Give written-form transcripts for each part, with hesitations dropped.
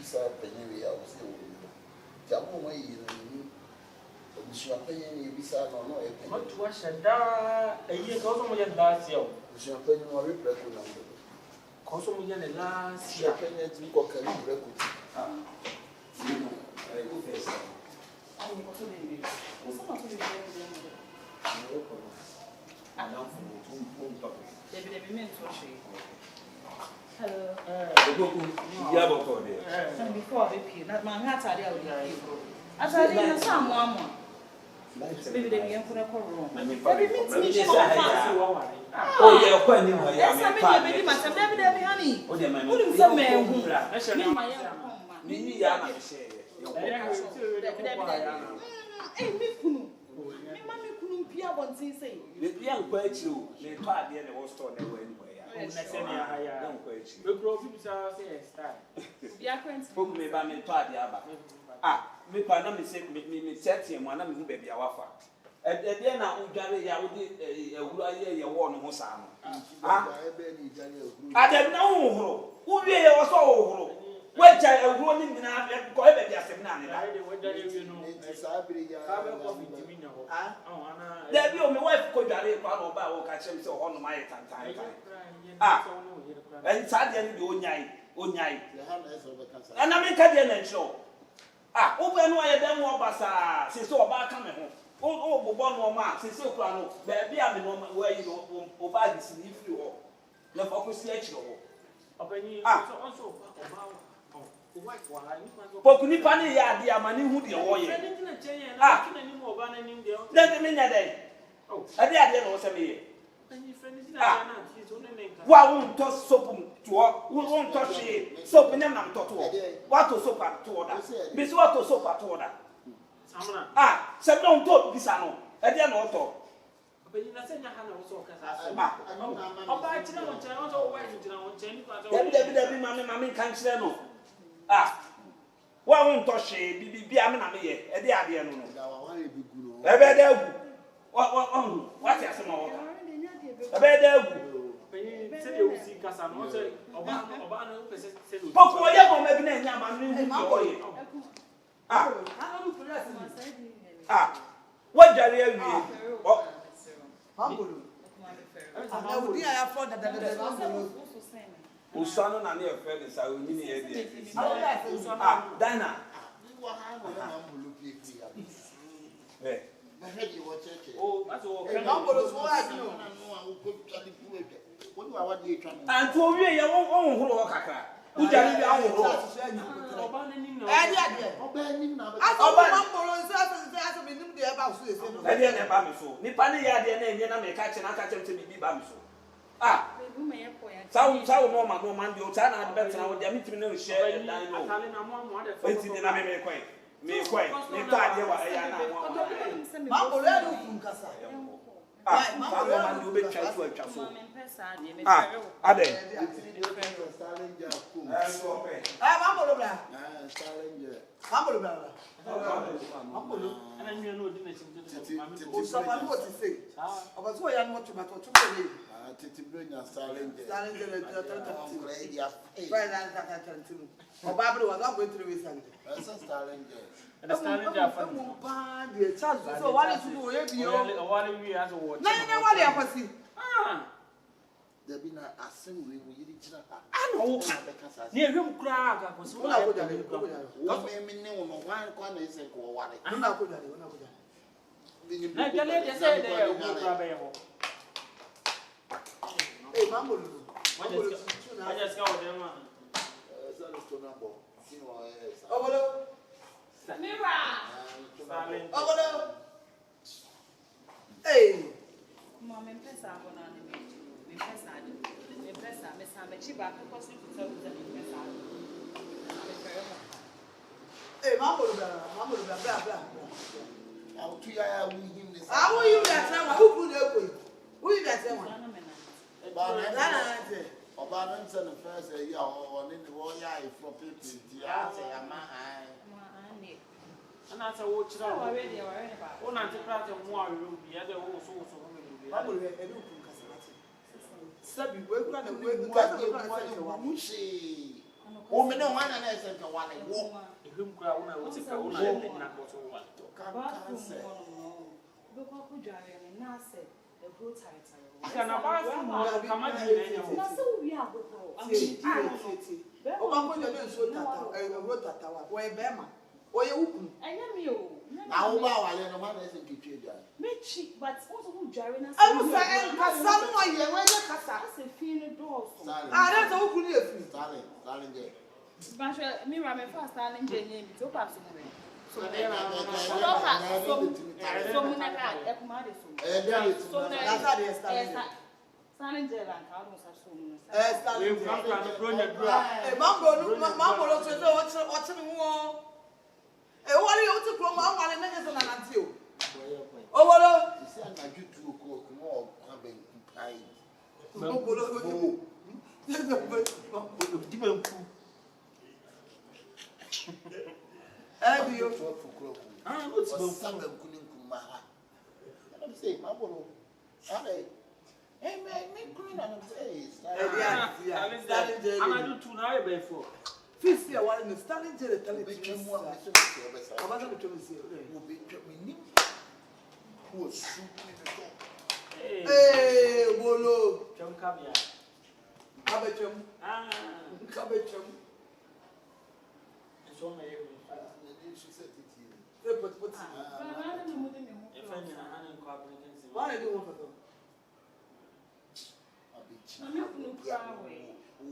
bisa penyewe ya ose wo jamu mo yi ni obushwa penye ni bisa no no e penye What was da eyi ko so mo ye last year obushwa penye no Reep ko na ndo ko so mo ye last year penye ti ko kan Reep ko I go first. I will also be. Some of you I don't know. They meant to say. Hello. YEBOAH there. And before they pay, not my hat. I tried to some one. Maybe they can put a room. Maybe meet me. Oh, yeah, quite new. Yes, I mean, maybe honey. Oh, dear, my man who I shall name my own. Mini Yana share. Hey, me kunu. Me mami kunu pia bontin say. The young quite you. They part the end of store never anyway. Don't quite you. we grow people say style We are going to Poke me by me part the other. Ah, me partner me say me set him one of me baby awafa. At the end of Uganda, ya would a good year warn Hosam. Ah, I don't know who we are so. Which I am running in a cohabit as a man. There be my wife could have a catch him so on my time. Ah, and suddenly Unyai. And I make a show. Ah, open why then what was since so about coming home. Oh, one more man, since so crown, there be a moment where you over this if you all. The focus let you all. Also, Pokuni pani ya dia mani hu de wo ye. Ah, let me na dey. Oh, ade ade no se me ye. Wa won to soap to won to she soap nyam nam to to. Wa to soap at to order. Be so wa to soap at order. Ah, se me don to bisa no. Ade no to. Openina se nya ha na wo so kasa. Oba chira won chira won so wa chira won chira ni kwa. Debi mami kan chira no. Ah, wa won to she bi am na me ye e de ade no no e be da gu wa ti asema wo e be da gu se de usi kasa no se oba no pese se do poko ye mo me bi na nya ma ni hu ye ah wa jare awie o Mambolo I would be I afford that Usano na ne friend is I will mean here there. Daina. Eh. oh that's all Mambolo so I know. And to we ya won horo kakra. Ujari bi ahoro. oba na nim na Mambolo say me nim dey about so say no. E dey na ba me so. Nipa ne ya dey na enye na me ka che na ka che bi ba me so. Ah. Sao no man di o ta na bet na wo dia mitimi na share dan no. Enti ni na me kwai. Me ta dia wa ya na wa. Mambolo e no fun kasa. Ah, Mambolo man di o be twa so atwa so. Ah, ade. Mambolo bra. Mambolo bra. Mambolo ana nyu na odi na chim O so ma no ti say. Obaso ya no tomato to be. Titi Brenya Salinge. Obabri was not going to be sang. That's a Salinge. and standing there for So what is you? what we as a watch No, what you see? There be na assembly we reach na. I know near him crack I was Una go jare. What me ne wo no wan kwa na ise ko wale. Una go jare. na gale they say they go grab ho Hey, Mambolo. I just go them Obolo. Obolo. Hey. Mama mpesa hapo na mpesa hadi. Mpesa amesema chiba kwa sababu tutakuza mpesa. Hey, Mambolo bra. I'll tell you we him this. How are you that time? Who put you? Who you that time? Oba nse no first year or ni wo ya for people dia say ama ai. and that's a watch now already ba o na ti prate mo awu bi ya de wo so bi Mambolo e do kun kasa. Sabi we kura na we ka do Mushi. O me no one na say ka one wo. Ehum kura una wo se ka una na ko so wa. OPOKU dware ne na say the go tight. Kana ba fu mo kama ji na nya. Na so wi agogoro. OPOKU dey so tata. Ro tata wa. Wo e be ma. Oye ukun. Enya mi o. Na wo ba wale no man say kitwe dwa. Me cheap but also who dware na I was saying kasa no wa ye wa ye kasa. Say feel no door. Ah, that's how ukun e fi. Darling there. Basho me ra me fast darling je nye mi to pass mo. So So there there so mo na ka e kuma de so. So That's how they establish. Standing there and how do so mo. we from plan project bra. Mambo lo so o me wo. What you to from one and then na nanti o. O wolo. You see na jutu ko mo kwa ben pai. Mambo lo so. Dibanku. Bio. Ah, what's the sanga kunin kumaha. I'm saying mambo. Hey, me kunin and I'm saying. Ana do two na e be for. Fisi ya wale ni standing jere tele Be tu. chemu am so be say. Abaza bitu misi. Wo be chemu ni. Wo su Eh, bolo. Cham kabia. Abechem. Ah, Kabechem. so na e. she said it here. Put. E fa ni na ana ko abin kan se. Why do you want to? Abichi. Na me kunu kra we.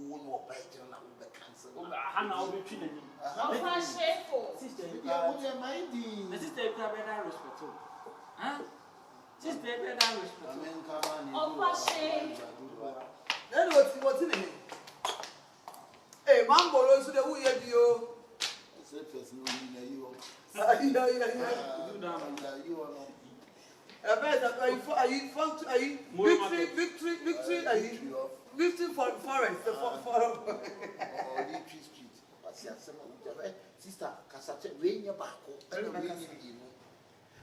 Wo no ba jira na wo be cancel. O ga hana o be twi na ni. Ofa Shifo. Sister, Yeah, what am I doing? the sister ka be da respect. Huh? Sister be da respect. Amen come on. Ofa Shifo. Then what's in it? Eh, mambo lo so de wu ye bio. Say person no you. Yeah. Do that. You are no. Are you victory, are you victory for forest, for Street. Sister, Cassette, rain your back. The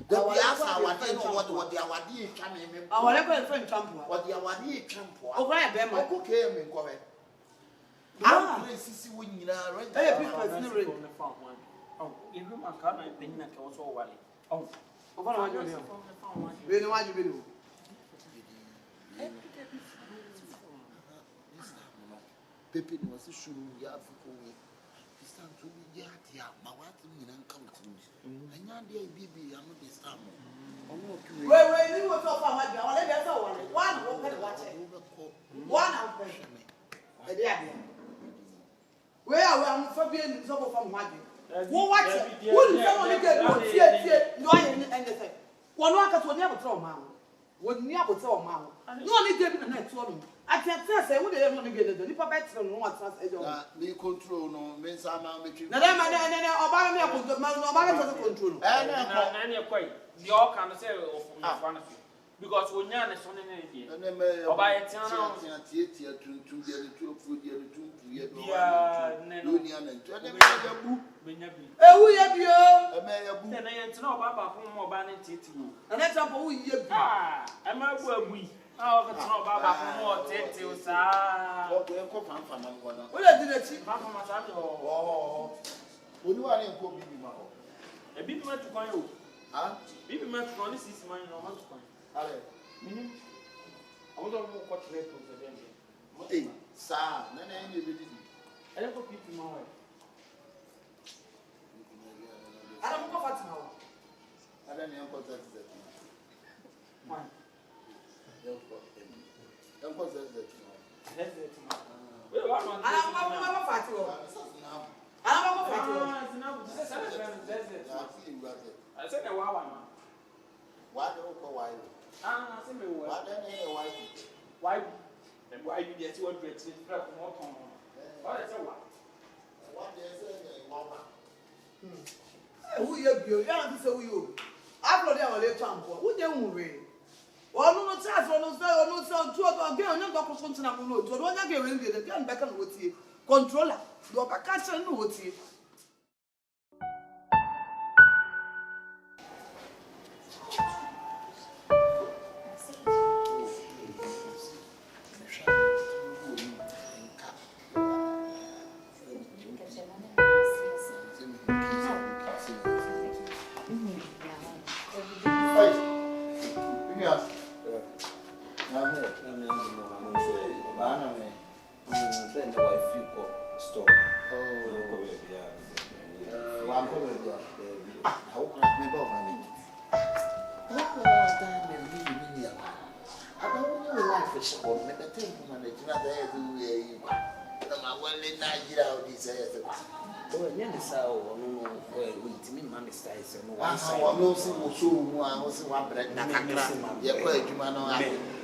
Piazza, what the Awadi can our level friend Trump. what the Awadi can pour. Oh, why them? I could came and go ahead. Ah, Sissy when you are right. hey, From people, the farm one. Oh, if you man come and pin na ka so wale. Oh, over what you from do. the farm one. We know what you do. Pepe was a shoe, Yafu. This time to be Yatia, my wife and come to me. And now, dear baby, I'm not this time. Wait, you were talking about your letters. One open watch. One open. Where are we Fabian from Maggie? Who watch it? Wouldn't someone get no anything? One worker would never throw man. Would never throw man. No only gave the next one. I can't say, would they want to get the Nipper Betts on what's Me control no means I'm between. Now, Obama put the man, Obama doesn't control. And you're quite. You all can say of one of you. Because when you're a son in India. Or by a town. Theatre to the two food, the two Yeah, Union and Oh, we have you. then I know about home or banning titty. And that's up who you Ah, I'm a wee. Oh, it's not about more titty, sir. What I did I see? Papa, my son, Oh, when you are in Kobe, a bit much to go. huh? Maybe much for this is mine or much fine. I want to know what to for them. Hey, sir, Nene, I don't go people my way. I don't know what's now. I don't know what that. Fine. Don't cause that. That's it. Well, I'm I don't know what to I don't know what I said a wow. Why don't go why? Ah, I said, Why don't you why? Why you get to what it's from what on? What is a what? What they say, who you can't say you. I've got our little champion. Who they move? Well, no chance, no sound to a girl, no doctor something I will do. One again, the gun back and with you. Controller, your back and no with you. wife you go store. Oh, one problem. How can I remember money? What last time they really mean? I don't know life is for me. The thing for manage another everywhere. I'm well in Nigeria. This is Oh, yeah, so no, with me, man, is no one side. I know some also one bread. Yeah, quite human.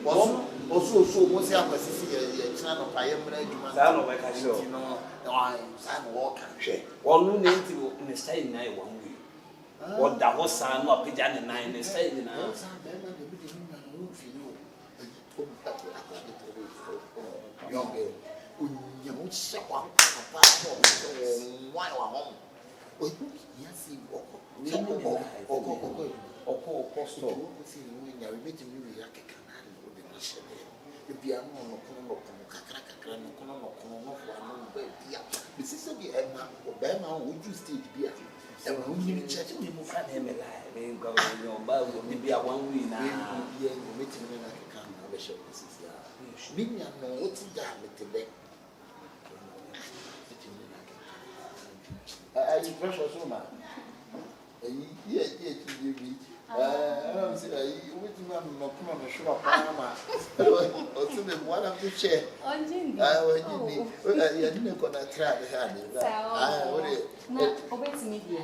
Also, most of us see a channel of I am ready. I know, like I show. You know, I'm walking. One name in the same night 1 week. What that was son or pigeon and 9 is saying now. Young girl, you won't say one why home. Yes, you walk. The piano no kono kakra no kono for no the sister be Emma Obama would you stage beer. And when you church, you move from him alive. They go your Bible, maybe a 1 week now. You're meeting me like a camera. I wish I was here. Meaning, I know what's done with today. I precious woman. Yeah, you be. I'm saying, you with me, I'm not coming to show up. Or to them, one of the chair. I didn't go to try the hand.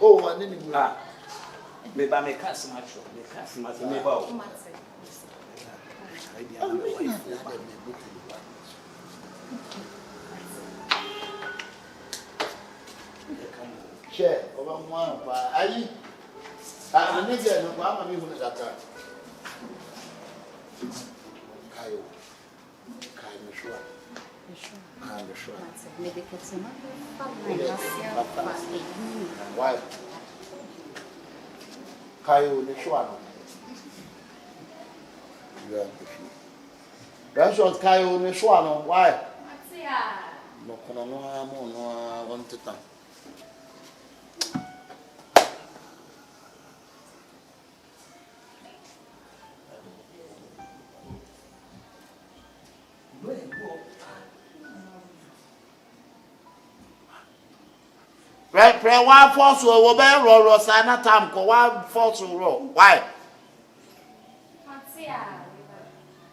Oh, one didn't go. Maybe I make us much. Maybe share over one. I need to know I'm even at that. Kayo. Sure. I'm sure. Why? Kayo, the sure. That's what Kayo, the sure. Why? No, no, want to talk. Pray one force will obey roll sana time ko one force roll. Why?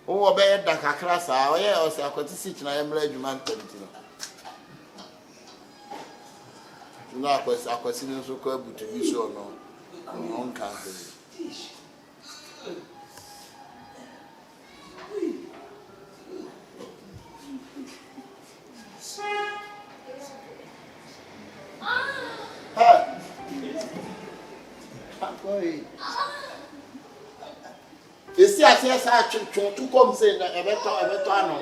Oh, obey da kakra sa. Oye o se akwati sit na emra adwuma ntantino. No akwasi no so ko abutu bi so no. On kan esi ase sa twon tu kom say na ebeto ano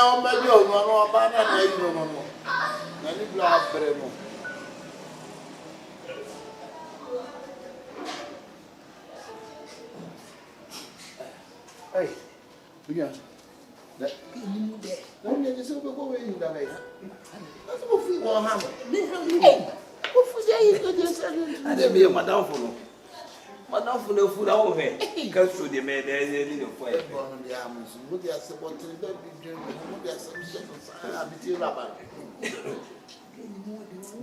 o medi o no ba na yi no na ni bla brẹ mo hey biya da ni de no ni je so be go we you da me that's what we want ham hey what for you go just I dey be madam for no food I won't pay. Go through the man there is no for it. The arms, look at support the baby, look at some seconds. I be too rubber.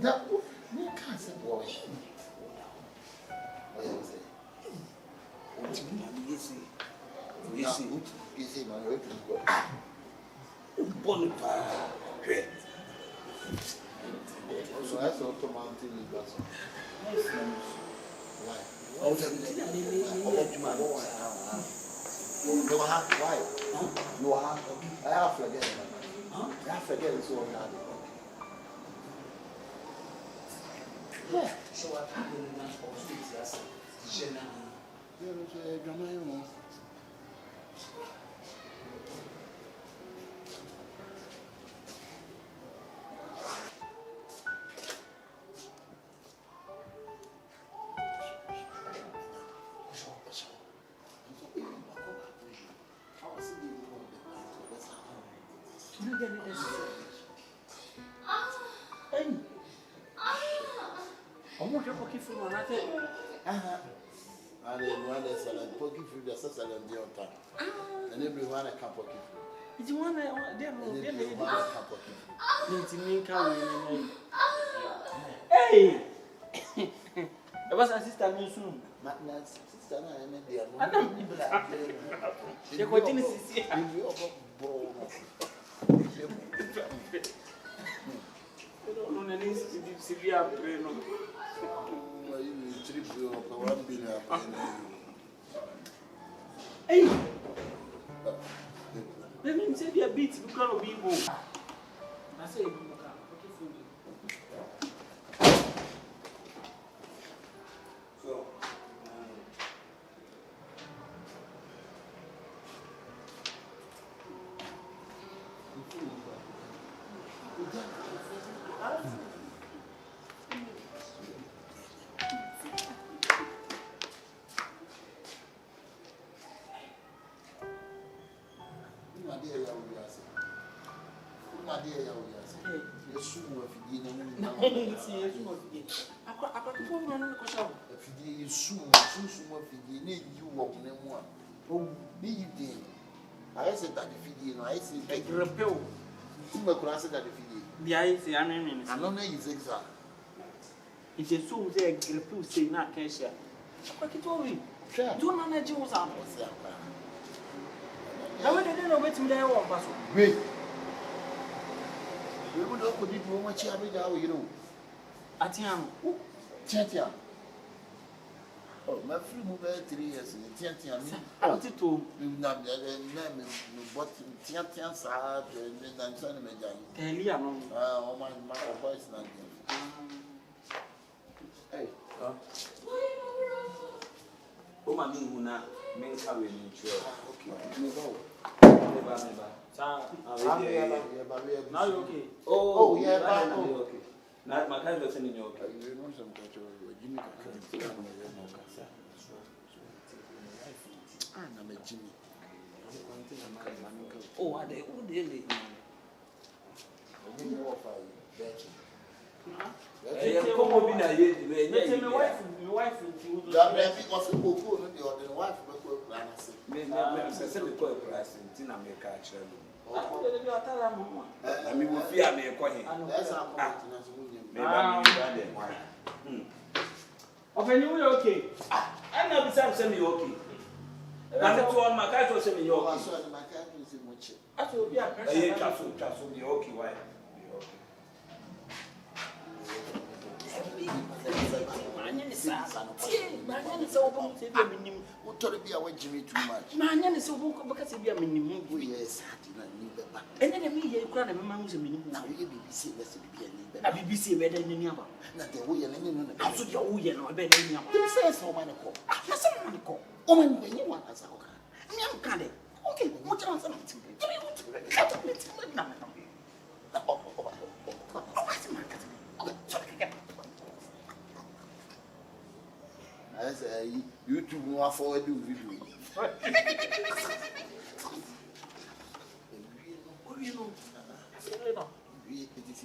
That you can't say, boy. What you see, my way to go. Bonfire. So that's automatically why? Oh, no, why? No, I have forget. I forget it's all that. Yeah. So I can't do that for sweet. Yeah, And then one is a pocket food, the salad on the altar. And everyone a cup of food. It's one And everyone a cup of food. Hey! It was a sister news room. Sister, I The continue to see. I don't know any severe brain. Hey! Let me say be a bit because of people. I say, So, I said that the video, I said, I repel. the video. The eyes, the enemy. I don't know exactly. It's a soul there, repel say not cashier. What it told me? Do not let you was out. I went to know what's there or pass. Wait. We would not put it too much, you know. Atiam. Tiantian. Oh, my free move 3 years in Tiantian. I wanted to not name but Tiantian sad and then Sunny Median. Elia. Oh, my voice not. Hey, oh, my Muna, men carry in church. Now you're okay. Oh, yeah, okay. Not my kind of sending you okay. You know some culture. Jimmy I'm a Jimmy. Oh, are they all daily? Come on, be a My wife was a book, the wife, I mean, we fear me a coin. okay, you okay. I'm not beside semi okay. I'm not one my cat was semi okay. I told you, I ain't just be okay. Why? Jimmy too much. Man, is so because if you are minimum, Yes, and then me, you can't remember who's a minimum. now you BBC, let's be A BBC better than you. not the way you're Also, you're no better than you. Who says so many call? That's a money call. Oh, and when you want us, I'm candy. Okay, what else am I to do? I say, YouTube more forward do video. What do you know? It is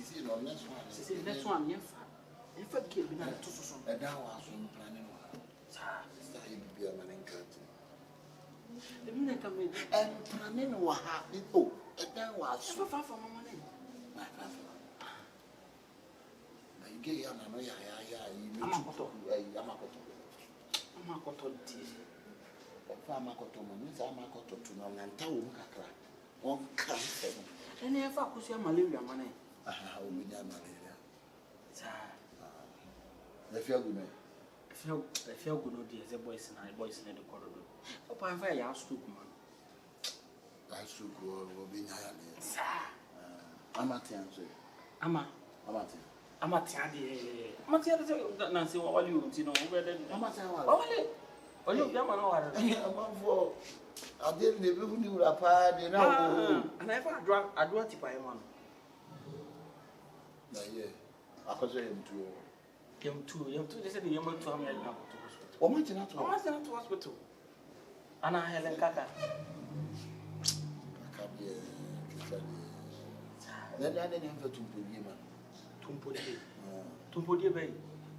Next one, yes. In fact, give me that to so. and now I was planning. Be a man in curtain. The minute I made And planning what happened. Oh, and that was so far from my name. You get young, I know, you I'm a cotton. I'm a cotton tea. Farmer cotton, Miss Amakoto to know and tell Kakra. One cancer. And if I could see malaria money. I will be done malaria. The feel good, no dear, the boys in the corridor. Oh, I'm very asked to man. I should go will be Amateur. I'm a tidy. Nancy, what you know, whether oh, you don't for I didn't even knew a part, you know. And I ever drunk, I do it by one. Yeah, I could say him too. You they said you went to America. Or much not to hospital. And I had a caca. Then I didn't have to put him. Tumpodi Bay.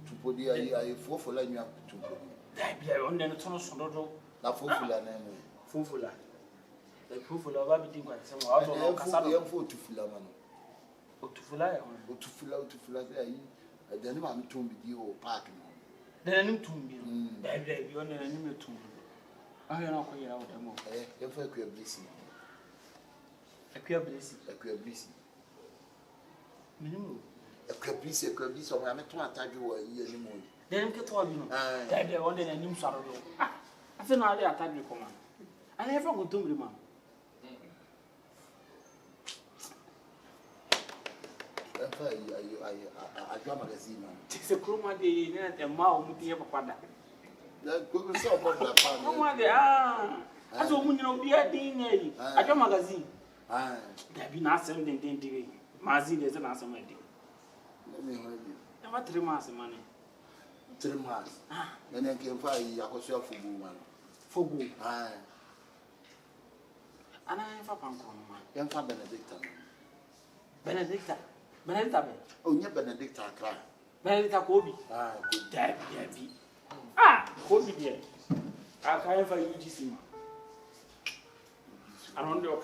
To put the I for like you have to put him. That be on the tunnel sono. Na fofula na no. Fufula. The fufula ba bi din kwa se mo auto no kasa no. Yam fo tufula ma no. Otufula ya hono. Otufula ayi. Dani ma ntom bi di o park no. Then nim tumbi. That be on the nim tumbi. Ah ya na ko yira wo demo. Yam fo akua blessing. Akua blessing. Akua blessing. Minimum. Akua blessing o ma me to atadwe wo yi ani mo. Then get to you. That be on the nim saro. Ah. I feel now they attack me command. I never go to man. I draw magazine. It's a chroma de net and mouth with the papa. That goes so much that Come as a woman, you'll be a DNA. I draw magazine. There be not sending day. Mazin is an answer, my dear. Let me hold you. Never 3 months money. 3 months. And then came for a woman. For good. And I have a punk on man. Young for Benedicta. Benedicta. Benedicta. Oh, yeah, Benedicta cry. Benedicta Kobe. Debbie. Kobe, dear. I can't for you to see. I don't know.